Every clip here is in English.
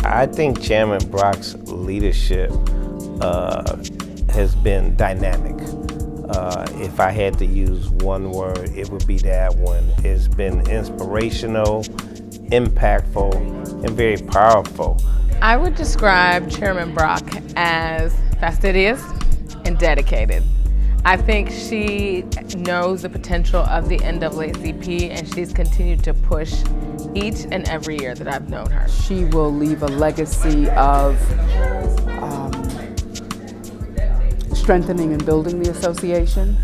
I think Chairman Brock's leadership has been dynamic. If I had to use one word, it would be that one. It's been inspirational, impactful, and very powerful. I would describe Chairman Brock as fastidious and dedicated. I think she knows the potential of the NAACP, and she's continued to push each and every year that I've known her. She will leave a legacy of strengthening and building the association,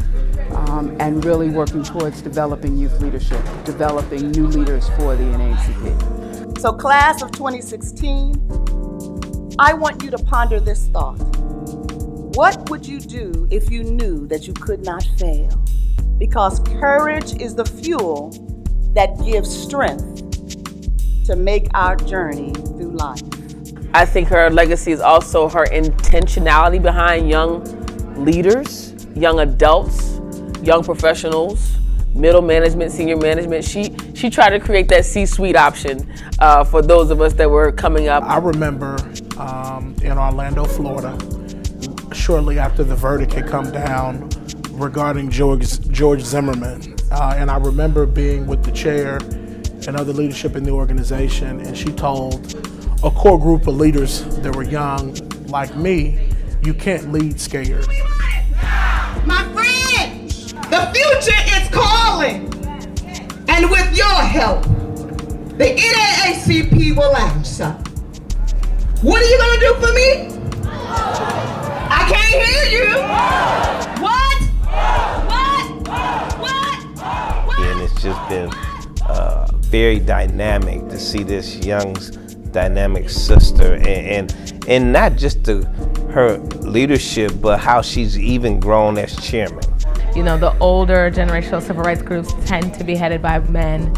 and really working towards developing youth leadership, developing new leaders for the NAACP. So class of 2016, I want you to ponder this thought. What would you do if you knew that you could not fail? Because courage is the fuel that gives strength to make our journey through life. I think her legacy is also her intentionality behind young leaders, young adults, young professionals, middle management, senior management. She tried to create that C-suite option for those of us that were coming up. I remember in Orlando, Florida, shortly after the verdict had come down regarding George Zimmerman. And I remember being with the chair and other leadership in the organization, and she told a core group of leaders that were young, like me, you can't lead scared. My friend, the future is calling. And with your help, the NAACP will answer. What are you gonna do for me? I can't hear you. What? And it's just been very dynamic to see this young, dynamic sister, and not just her leadership, but how she's even grown as chairman. You know, the older generational civil rights groups tend to be headed by men.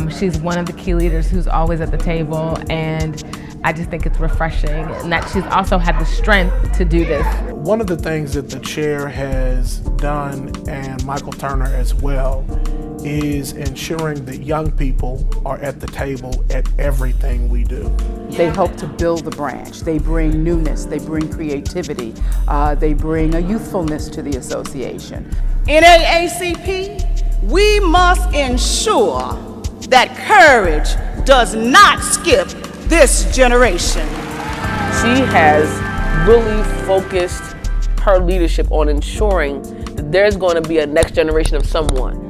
She's one of the key leaders who's always at the table, and I just think it's refreshing, and that she's also had the strength to do this. One of the things that the chair has done, and Michael Turner as well, is ensuring that young people are at the table at everything we do. They help to build the branch. They bring newness, they bring creativity, they bring a youthfulness to the association. NAACP, we must ensure that courage does not skip this generation. She has really focused her leadership on ensuring that there's going to be a next generation of someone.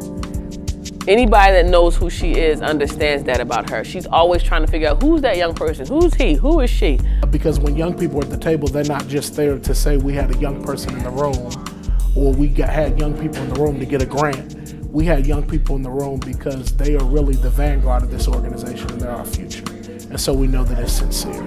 Anybody that knows who she is understands that about her. She's always trying to figure out who's that young person, who's he, who is she? Because when young people are at the table, they're not just there to say we had a young person in the room, or we had young people in the room to get a grant. We had young people in the room because they are really the vanguard of this organization and they're our future. And so we know that it's sincere.